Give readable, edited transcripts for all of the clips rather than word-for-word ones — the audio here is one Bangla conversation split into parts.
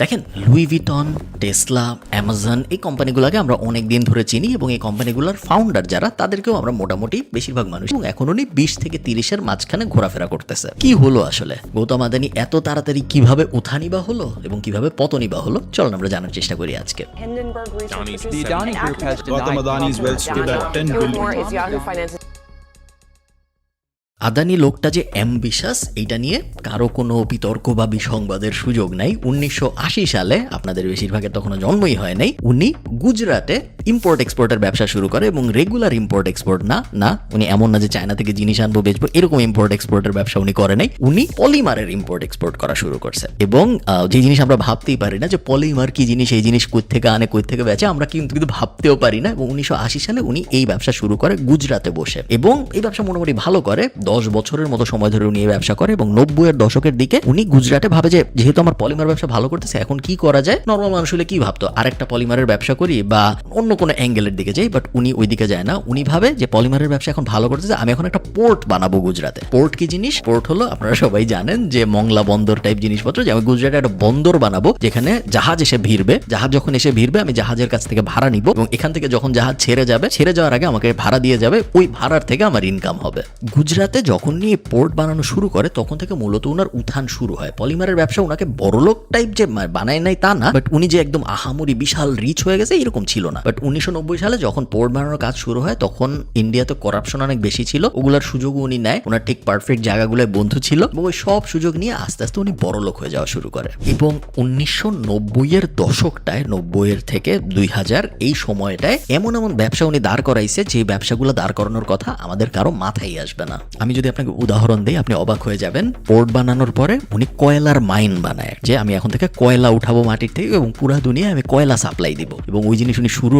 দেখেন, লুই ভিটন, টেসলা, অ্যামাজন এই কোম্পানিগুলোকে আমরা অনেক দিন ধরে চিনি এবং এই কোম্পানিগুলোর ফাউন্ডার যারা তাদেরকেও আমরা মোটামুটি বেশিরভাগ মানুষ এবং এখন উনি 20 থেকে 30-এর মাঝখানে ঘোরাফেরা করতেছে। কি হলো আসলে গৌতম আদানি এত তাড়াতাড়ি কিভাবে উঠানি বা হলো এবং কিভাবে পতনি বা হলো, চলুন আমরা জানার চেষ্টা করি আজকে। The Adani Group has Gautam Adani's wealth stood at 10 billion. Adani লোকটা যে অ্যাম্বিশাস এইটা নিয়ে কারো কোনো বিতর্ক বা বিসংবাদের সুযোগ নাই। 1980 সালে, আপনাদের বেশিরভাগের তখনও জন্মই হয় নাই, উনি গুজরাটে ইম্পোর্ট এক্সপোর্টের ব্যবসা শুরু করে এবং রেগুলার ইম্পোর্ট এক্সপোর্ট না উনি এমন না যে চায়না থেকে জিনিস আনবো বেচবো এরকম ইম্পোর্ট এক্সপোর্টের ব্যবসা উনি করে নাই। উনি পলিমারের ইম্পোর্ট এক্সপোর্ট করা শুরু করছে এবং যে জিনিস আমরা ভাবতেই পারি না যে পলিমার কি জিনিস, এই জিনিস কই থেকে আনে কই থেকে বেচে, আমরা কিন্তু ভাবতেও পারি না। এবং 1980 সালে উনি এই ব্যবসা শুরু করে গুজরাটে বসে এবং এই ব্যবসা মোটামুটি ভালো করে। 10 বছরের মতো সময় ধরে উনি এই ব্যবসা করে এবং 90-এর দশকের দিকে উনি গুজরাটে ভাবে যে যেহেতু আমার পলিমার ব্যবসা ভালো করতেছে, এখন কি করা যায়। নর্মাল মানুষ হলে কি ভাবতো, আরেকটা পলিমারের ব্যবসা করি বা অন্য কোনো অ্যাঙ্গেলের দিকে যাই, বাট উনি ওই দিকে যায় না। উনি ভাবে যে পলিমারের ব্যবসা এখন ভালো করতেছে, আমি এখন একটা পোর্ট বানাবো গুজরাটে। পোর্ট কি জিনিস? পোর্ট হলো, আপনারা সবাই জানেন যে মংলা বন্দর টাইপ জিনিসপত্র, যে আমি গুজরাটে একটা বন্দর বানাবো যেখানে জাহাজ এসে ভিড়বে। জাহাজ যখন এসে ভিড়বে আমি জাহাজের কাছ থেকে ভাড়া নিব এবং এখান থেকে যখন জাহাজ ছেড়ে যাওয়ার আগে আমাকে ভাড়া দিয়ে যাবে, ওই ভাড়ার থেকে আমার ইনকাম হবে। গুজরাটে যখন নিয়ে পোর্ট বানানো শুরু করে তখন থেকে মূলত উনার উত্থান শুরু হয়। পলিমারের ব্যবসা উনাকে বড়লোক টাইপ যে বানায় নাই তা না, বাট উনি যে একদম আহামরি বিশাল রিচ হয়ে গেছে এরকম ছিল না। বাট 1990 সালে যখন পোর্ট বানানোর কাজ শুরু হয় তখন ইন্ডিয়াতে করাপশন অনেক বেশি ছিল, ওগুলার সুযোগও উনি নেয়। ওনার ঠিক পারফেক্ট জায়গাগুলোয় বন্ধু ছিল এবং ওই সব সুযোগ নিয়ে আস্তে আস্তে উনি বড়লোক হয়ে যাওয়া শুরু করে। এবং 1990-এর দশকটায়, 90-এর থেকে 2000 এই সময়টায় এমন ব্যবসা উনি দাঁড় করাইছে যে ব্যবসাগুলো দাঁড় করানোর কথা আমাদের কারো মাথায় আসবে না। আমি যদি আপনাকে উদাহরণ দিই আপনি অবাক হয়ে যাবেন। পোর্ট বানানোর পরে উনি কয়লার মাইন বানায়, যে আমি এখন থেকে কয়লা উঠাবো মাটির থেকে এবং পুরা দুনিয়া আমি কয়লা সাপ্লাই দিব। এবং ওই জিনিস উনি শুরু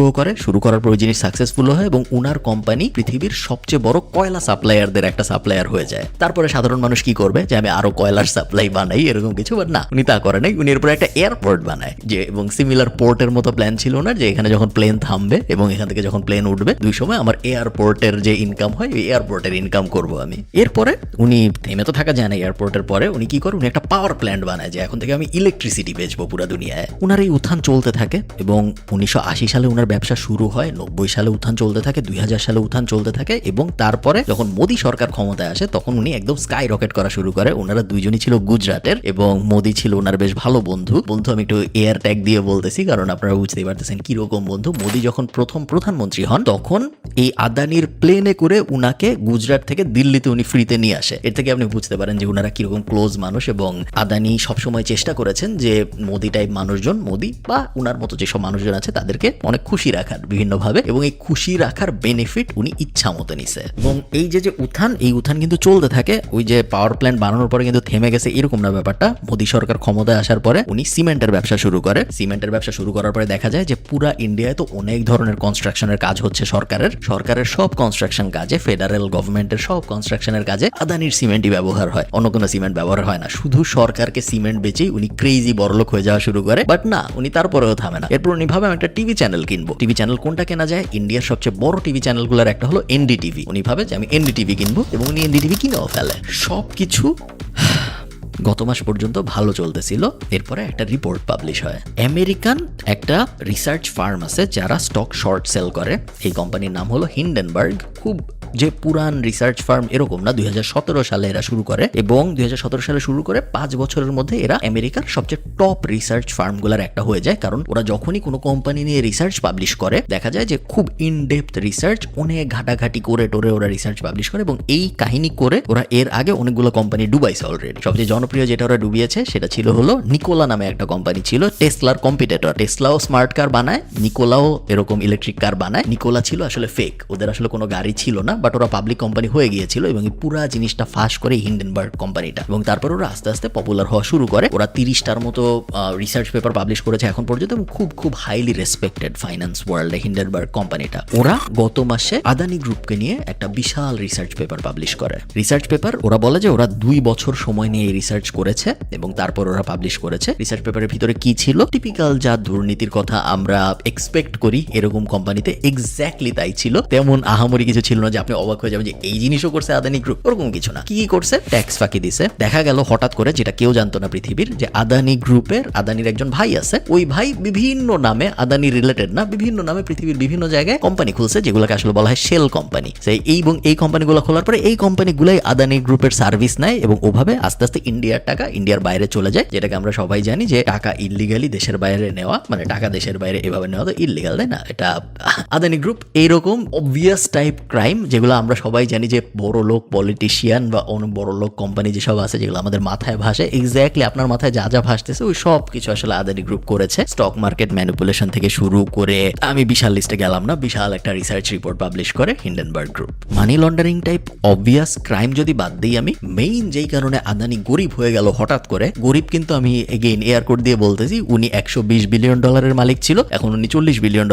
করার পর ওই জিনিস সাকসেসফুল হয় এবং উনার কোম্পানি পৃথিবীর সবচেয়ে বড় কয়লা সাপ্লায়ারদের একটা সাপ্লায়ার হয়ে যায়। তারপরে সাধারণ মানুষ কি করবে যে আমি আরো কয়লার সাপ্লাই বানাই এরকম কিছু, বাট না, উনি তা করে নাই। উনি এরপরে একটা এয়ারপোর্ট বানায়, যে এবং সিমিলার পোর্টের মতো প্ল্যান ছিল না, যে এখানে যখন প্লেন থামবে এবং এখান থেকে যখন প্লেন উঠবে দুই সময় আমার এয়ারপোর্টের যে ইনকাম হয় ওই এয়ারপোর্টের ইনকাম করবো আমি। এরপরে উনি থেমে তো থাকা যায় না, এয়ারপোর্টের পরে উনি কি করে, উনি একটা পাওয়ার প্ল্যান্ট বানায় যে এখন থেকে আমি ইলেকট্রিসিটি বেচবো পুরো দুনিয়ায়। উনার এই উত্থান চলতে থাকে এবং 1980 সালে উনার ব্যবসা শুরু হয়, 90 সালে উত্থান চলতে থাকে, 2000 সালে উত্থান চলতে থাকে এবং তারপরে যখন মোদি সরকার ক্ষমতায় আসে তখন উনি একদম স্কাই রকেট করা শুরু করে। ওনারা দুইজনই ছিল গুজরাটের এবং মোদি ছিল ওনার বেশ ভালো বন্ধু। আমি একটু এয়ার ট্যাগ দিয়ে বলতেছি কারণ আপনারা বুঝতেই পারতেছেন কিরকম বন্ধু। মোদি যখন প্রথম প্রধানমন্ত্রী হন তখন এই আদানির প্লেনে করে উনাকে গুজরাট থেকে দিল্লিতে উনি ফ্রিতে নিয়ে আসে। এর থেকে আপনি বুঝতে পারেন যে উনারা কিরকম ক্লোজ মানুষ এবং আদানি সবসময় চেষ্টা করেছেন যে মোদি টাইপ মানুষজন, মোদি বা উনার মতো যেসব মানুষজন আছে তাদেরকে অনেক খুশি রাখার বিভিন্নভাবে, এবং এই খুশি রাখার বেনিফিট উনি ইচ্ছা মতো নিছে। এবং এই যে উত্থান, এই উত্থান কিন্তু চলতে থাকে। ওই যে পাওয়ার প্ল্যান্ট বানানোর পরে কিন্তু থেমে গেছে এরকম না ব্যাপারটা। মোদি সরকার ক্ষমতায় আসার পরে উনি সিমেন্টের ব্যবসা শুরু করে। সিমেন্টের ব্যবসা শুরু করার পরে দেখা যায় যে পুরা ইন্ডিয়ায় তো অনেক ধরনের কনস্ট্রাকশনের কাজ হচ্ছে সরকারের সব কনস্ট্রাকশন কাজে, ফেডারেল গভর্নমেন্টের সব কনস্ট্রাকশনের কাজে আদানির সিমেন্টই ব্যবহার হয়, অন্য কোনো সিমেন্ট ব্যবহার হয় না। শুধু সরকারকে সিমেন্ট বেচেই উনি ক্রেজি বড়লোক হয়ে যাওয়া শুরু করে। বাট না, উনি তারপরেও থামে না। এরপর উনি ভাবে আমি একটা টিভি চ্যানেল কিনবো। টিভি চ্যানেল কোনটা কেনা যায়? ইন্ডিয়ার সবচেয়ে বড় টিভি চ্যানেলগুলোর একটা হলো এনডিটিভি। উনি ভাবে যে আমি এনডিটিভি কিনবো এবং উনি এনডিটিভি কিনেও ফেলে। সবকিছু গত মাস পর্যন্ত ভালো চলতেছিল। এরপরে একটা রিপোর্ট পাবলিশ হয়। আমেরিকান একটা রিসার্চ ফার্ম আছে যারা স্টক শর্ট সেল করে। এই কোম্পানির নাম হলো হিন্ডেনবার্গ। খুব যে পুরান রিসার্চ ফার্ম এরকম না, 2017 সালে এরা শুরু করে এবং 2017 সালে শুরু করে 5 বছরের মধ্যে এরা আমেরিকার সবচেয়ে টপ রিসার্চ ফার্মগুলোর একটা হয়ে যায়। কারণ ওরা যখনই কোনো কোম্পানি নিয়ে রিসার্চ পাবলিশ করে দেখা যায় যে খুব ইনডেপথ রিসার্চ, অনেক ঘাটাঘাটি করে টোরে ওরা রিসার্চ পাবলিশ করে এবং এই কাহিনী করে ওরা এর আগে অনেকগুলো কোম্পানি ডুবাইছে অলরেডি। সবচেয়ে জনপ্রিয় যেটা ওরা ডুবিয়েছে সেটা ছিল হলো নিকোলা নামে একটা কোম্পানি ছিল, টেসলার কম্পিটিটর। টেসলাও স্মার্ট কার বানায়, নিকোলাও এরকম ইলেকট্রিক কার বানায়। নিকোলা ছিল আসলে ফেক, ওদের আসলে কোনো গাড়ি ছিল না, বাট ওরা পাবলিক কোম্পানি হয়ে গিয়েছিল এবং এই পুরা জিনিসটা ফাঁস করে হিন্ডেনবার্গ কোম্পানিটা। এবং তারপর ওরা আস্তে আস্তে পপুলার হওয়া শুরু করে। ওরা 30টার মতো রিসার্চ পেপার পাবলিশ করেছে এখন পর্যন্ত এবং খুব হাইলি রেসপেক্টেড ফাইন্যান্স ওয়ার্ল্ডে হিন্ডেনবার্গ কোম্পানিটা। ওরা গত মাসে আদানি গ্রুপকে নিয়ে একটা বিশাল রিসার্চ পেপার পাবলিশ করে। রিসার্চ পেপার ওরা বলে যে ওরা 2 বছর সময় নিয়ে এই রিসার্চ রিসার্চ করেছে এবং তারপর ওরা পাবলিশ করেছে। রিসার্চ পেপারের ভিতরে কি ছিল, টিপিক্যাল যা দুর্নীতির কথা আমরা এক্সপেক্ট করি এরকম কোম্পানিতে এক্স্যাক্টলি তাই ছিল। তেমন আহামরি কিছু ছিল না যে আপনি অবাক হয়ে যাবেন যে এই জিনিসও করছে আদানি গ্রুপ, ওরকম কিছু না। কি করছে, ট্যাক্স ফাঁকি দিছে। দেখা গেল হঠাৎ করে, যেটা কেউ জানতো না পৃথিবীর, যে আদানির একজন ভাই আছে, ওই ভাই বিভিন্ন নামে, আদানি রিলেটেড না, বিভিন্ন নামে পৃথিবীর বিভিন্ন জায়গায় কোম্পানি খুলছে, যেগুলোকে আসলে বলা হয় শেল কোম্পানি। এবং এই কোম্পানিগুলো খোলার পরে এই কোম্পানিগুলাই আদানি গ্রুপের সার্ভিস নেয় এবং ওভাবে আস্তে আস্তে ইন্ডিয়ার টাকা ইন্ডিয়ার বাইরে চলে যায়, যেটাকে আমরা সবাই জানি যে টাকা ইল্লিগালি দেশের বাইরে নেওয়া, মানে টাকা দেশের বাইরে এভাবে নেওয়া তো ইল্লিগাল, তাই না? এটা আদানি গ্রুপ এইরকম অবভিয়াস টাইপ ক্রাইম, যেগুলো আমরা সবাই জানি যে বড় লোক পলিটিশিয়ান বা অনেক বড় লোক কোম্পানি যেসব আছে, যেগুলো আমাদের মাথায় ভাসে, এক্স্যাক্টলি আপনার মাথায় যা যা ভাসতেছে ওই সব কিছু আসলে আদানি গ্রুপ করেছে। স্টক মার্কেট ম্যানিপুলেশন থেকে শুরু করে, আমি বিশাল লিস্টে গেলাম না, বিশাল একটা রিসার্চ রিপোর্ট পাবলিশ করে Hindenburg group. Money laundering type obvious crime যদি বাদ দিই, আমি মেইন যেই কারণে আদানি গরিব হয়ে গেল হঠাৎ করে, গরিব কিন্তু আমি এগেইন এয়ার কোড দিয়ে বলতেছি, উনি $120 বিলিয়ন মালিক ছিল, এখন উনি $40 বিলিয়ন,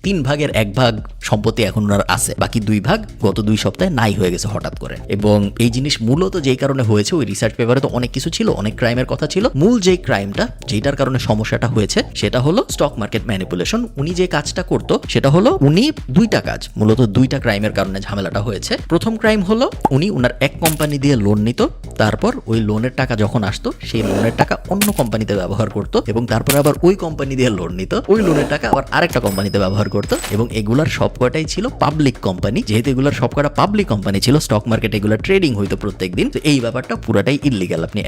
3 ভাগের 1 ভাগ সম্পত্তি এখন ওনার আছে, বাকি 2 ভাগ গত 2 সপ্তাহে নাই হয়ে গেছে হঠাৎ করে। এবং এই জিনিস মূলত যেই কারণে হয়েছে, ওই রিসার্চ পেপারে তো অনেক কিছু ছিল, অনেক ক্রাইমের কথা ছিল, মূল যেই ক্রাইমটা যেটার কারণে সমস্যাটা হয়েছে সেটা হলো স্টক মার্কেট ম্যানিপুলেশন। উনি যে কাজটা করতো সেটা হলো, উনি 2টা কাজ, মূলত 2টা ক্রাইমের কারণে ঝামেলাটা হয়েছে। প্রথম ক্রাইম হলো, উনি উনার এক কোম্পানি দিয়ে লোন নিত, তারপর ওই লোনের টাকা যখন আসতো সেই লোনের টাকা অন্য কোম্পানিতে ব্যবহার করতো, এবং তারপর আবার ওই কোম্পানি দিয়ে লোন নিত, ওই লোনের টাকা আবার আরেকটা কোম্পানিতে ব্যবহার করতো, এবং এগুলার সবকটাই ছিল পাবলিক কোম্পানি। যেহেতু এগুলার সবকটা পাবলিক কোম্পানি ছিল, স্টক মার্কেটে এগুলো ট্রেডিং হইতো প্রত্যেকদিন, তো এই ব্যাপারটা পুরাটাই ইল্লিগাল। আপনি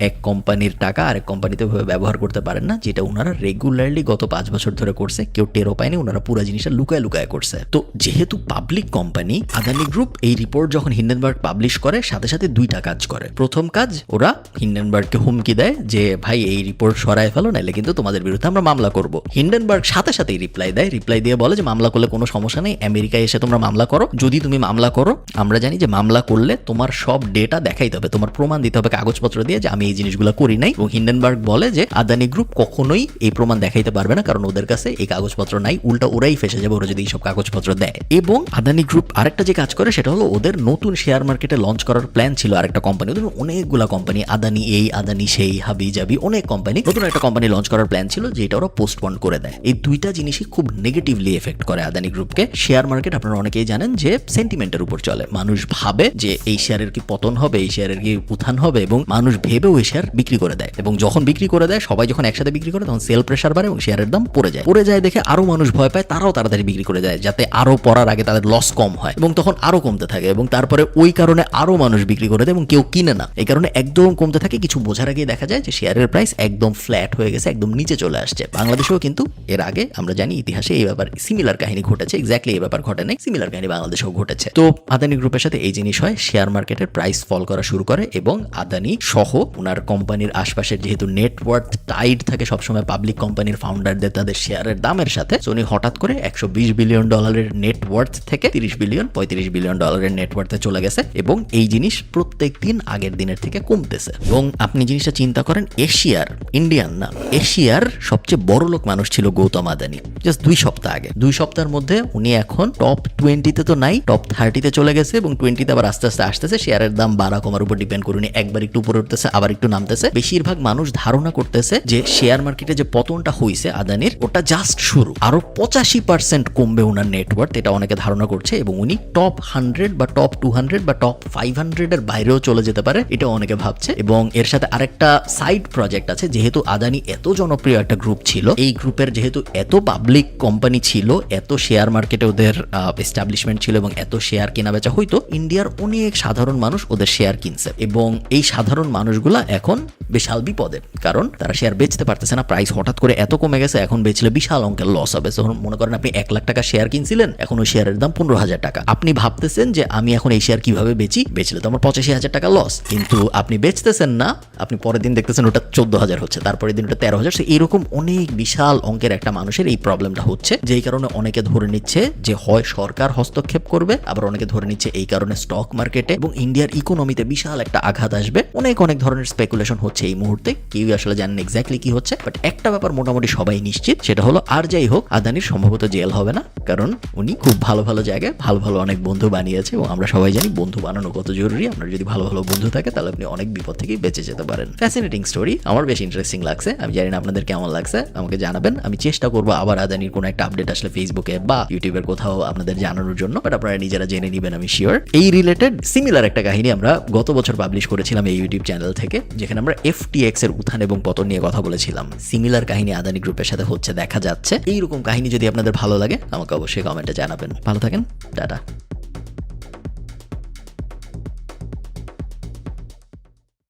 এক কোম্পানির টাকা আরেক কোম্পানিতে ব্যবহার করতে পারেন না, যেটা ওনারা রেগুলারলি গত 5 বছর ধরে করছে, কেউ টেরও পায়নি, ওনারা পুরো জিনিসটা লুকায় লুকায় করছে। তো যেহেতু পাবলিক কোম্পানি, আদানি গ্রুপ এই রিপোর্ট যখন হিন্ডেনবার্গ পাবলিশ করে, সাথে সাথে 2টা কাজ করে। প্রথম কাজ, ওরা হিন্ডেনবার্গকে হুমকি দেয় যে ভাই এই রিপোর্ট সরায় ফেলো, নাইলে কিন্তু তোমাদের বিরুদ্ধে আমরা মামলা করব। হিন্ডেনবার্গ সাথে সাথেই রিপ্লাই দিয়ে বলে যে মামলা করলে কোনো সমস্যা নেই, আমেরিকায় এসে তোমরা মামলা করো, যদি তুমি মামলা করো আমরা জানি যে মামলা করলে তোমার সব ডেটা দেখাইতে হবে, তোমার প্রমাণ দিতে হবে কাগজপত্র দিয়ে যে আমি এই জিনিসগুলো করি নাই। এবং হিন্ডেনবার্গ বলে যে আদানি গ্রুপ কখনোই এই প্রমাণ দেখাইতে পারবে না, কারণ ওদের কাছে এই কাগজপত্র নাই, উল্টা ওরাই ফেসে যাবে ওরা যদি এইসব কাগজপত্র দেয়। এবং আদানি গ্রুপ আরেকটা যে কাজ করে সেটা হলো, ওদের নতুন শেয়ার মার্কেটে লঞ্চ করার প্ল্যান ছিল আরেকটা কোম্পানি, ওদের অনেকগুলা কোম্পানি, আদানি এই আদানি সেই হাবি জাবি অনেক কোম্পানি, নতুন একটা কোম্পানি লঞ্চ করার প্ল্যান ছিল, যেটা ওরা পোস্টপোন করে দেয়। এই 2টা জিনিসই খুব নেগেটিভলি এফেক্ট করে আদানি গ্রুপকে। শেয়ার মার্কেট আপনারা অনেকেই জানেন যে সেন্টিমেন্টের উপর চলে, মানুষ ভাবে যে এই শেয়ারের কি পতন হবে, এই শেয়ারের কি উত্থান হবে, এবং মানুষ ভেবে ওই শেয়ার বিক্রি করে দেয়, এবং যখন বিক্রি করে দেয়, সবাই যখন একসাথে বিক্রি করে, তখন সেল প্রেসার বাড়ে এবং শেয়ারের দাম পড়ে যায় দেখে আরো মানুষ ভয় পায়, তারাও তাড়াতাড়ি বিক্রি করে দেয় যাতে আরো পড়ার আগে তাদের লস কম হয়, এবং তখন আরো কমতে থাকে, এবং তারপরে ওই কারণে আরো মানুষ বিক্রি করে দেয় এবং কেউ কিনে না, এই কারণে একদম কমতে থাকে। কিছু বোঝার আগে দেখা যায় যে শেয়ারের প্রাইস একদম ফ্ল্যাট হয়ে গেছে, একদম নিচে চলে আসছে। বাংলাদেশেও কিন্তু এর আগে আমরা জানি ইতিহাসে এই ব্যাপার সিমিলার কাহিনী ঘটেছে, এক্স্যাক্টলি এই ব্যাপার ঘটে নাই, সিমিলার কাহিনী বাংলাদেশেও ঘটেছে। তো আদানি গ্রুপের সাথে এই জিনিস হয়, শেয়ার মার্কেটের প্রাইস ফল করা শুরু করে, এবং আদানি সহ ওনার কোম্পানির আশপাশের যেহেতু নেটওয়ার্থ টাইড থাকে সবসময় পাবলিক কোম্পানির ফাউন্ডারদের তাদের শেয়ারের দামের সাথে, উনি হঠাৎ করে $120 বিলিয়ন নেটওয়ার্থ থেকে $30 বিলিয়ন $35 বিলিয়ন নেটওয়ার্থে চলে গেছে, এবং এই জিনিস প্রত্যেক দিন আগের দিনের থেকে কমতেছে। এবং আপনি জিনিসটা চিন্তা করেন, এশিয়ার, ইন্ডিয়ান না, এশিয়ার সবচেয়ে বড় লোক মানুষ ছিল গৌতম আদানি জাস্ট 2 সপ্তাহ আগে। 2 সপ্তাহের মধ্যে উনি এখন টপ 20-তে তো নাই, টপ 30-তে চলে গেছে, এবং 20-তে আবার আস্তে আস্তে আসতেছে। শেয়ারের দাম বাড়া কমার উপর ডিপেন্ড করুন, একবার একটু উপরে উঠতেছে, আবার একটু নামতেছে। বেশিরভাগ মানুষ ধারণা করতেছে যে শেয়ার মার্কেটে যে পতনটা হয়েছে আদানির, ওটা জাস্ট শুরু, আরো 85% কমবে ওনার নেটওয়ার্থ, এটা অনেকে ধারণা করছে, এবং উনি টপ 100 বা টপ 200 বা টপ 500 এর বাইরেও চলে যেতে পারে, এটা অনেকে ভাবছে। এবং এর সাথে আরেকটা সাইড প্রজেক্ট আছে, যেহেতু আদানি এত জনপ্রিয় একটা গ্রুপ ছিল, এই গ্রুপের যেহেতু এত পাবলিক কোম্পানি ছিল, এত শেয়ার মার্কেটে ওদের এস্টাবলিশমেন্ট ছিল, এবং এত শেয়ার কেনা বেচা হইতো, ইন্ডিয়ার অনেক সাধারণ মানুষ ওদের শেয়ার কিনছে, এবং এই সাধারণ মানুষগুলা এখন বিশাল বিপদে, কারণ তারা শেয়ার বেচতে পারতেছে না, প্রাইস হঠাৎ করে এত কমে গেছে, এখন বেচলে বিশাল অঙ্কের লস হবে। তখন মনে করেন আপনি 1 লাখ টাকা শেয়ার কিনছিলেন, এখন ওই শেয়ারের দাম 15,000 টাকা, আপনি ভাবতেছেন যে আমি এখন এই শেয়ার কিভাবে বেচলে তো আমার 85,000 টাকা লস, কিন্তু আপনি বেচতেছেন না, আপনি পরের দিন দেখতেছেন ওটা 14,000 হচ্ছে, তারপরের দিন ওটা 13,000। এরকম অনেক বিশাল অঙ্কের একটা মানুষের এই প্রবলেমটা হচ্ছে, যেই কারণে অনেকে ধরে নিচ্ছে যে হয় সরকার হস্তক্ষেপ করবে, আবার অনেকে ধরে নিচ্ছে এই কারণে স্টক মার্কেটে এবং ইন্ডিয়ার ইকোনমিতে বিশাল একটা আঘাত আসবে। অনেক ধরনের স্পেকুলেশন হচ্ছে এই মুহূর্তে, কেউ আসলে জানেন এক্স্যাক্টলি কি হচ্ছে, বাট একটা ব্যাপার মোটামুটি সবাই নিশ্চিত, সেটা হলো আর যাই হোক আদানির সম্ভবত জেল হবে না, কারণ উনি খুব ভালো জায়গায় ভালো অনেক বন্ধু বানিয়েছে, এবং আমরা সবাই জানি বন্ধু বানানো কত জরুরি। আপনার যদি ভালো বন্ধু থাকে তাহলে আপনি অনেক বিপদ থেকেই বেঁচে যেতে পারেন। ফ্যাসিনেটিং স্টোরি, আমার বেশ ইন্টারেস্টিং লাগছে। আমি জানি না আপনাদের কেমন লাগছে, আমাকে জানাবেন। আমি চেষ্টা করবো আবার আদানির কোনো একটা আপডেট আসলে ফেসবুকে বা ইউটিউবের কোথাও আপনাদের জানানোর জন্য, বাট আপনারা নিজেরা জেনে নেবেন আমি শিওর। এই রিলেটেড সিমিলার একটা কাহিনী আমরা গত বছর পাবলিশ করেছিলাম এই ইউটিউব চ্যানেল থেকে, যেখানে আমরা FTX এর উত্থান এবং পতন নিয়ে কথা বলেছিলাম। সিমিলার কাহিনী আদানি গ্রুপের সাথে হচ্ছে দেখা যাচ্ছে। এইরকম কাহিনী যদি আপনাদের ভালো লাগে আমাকে অবশ্যই কমেন্টে জানাবেন। ভালো থাকেন, টাটা।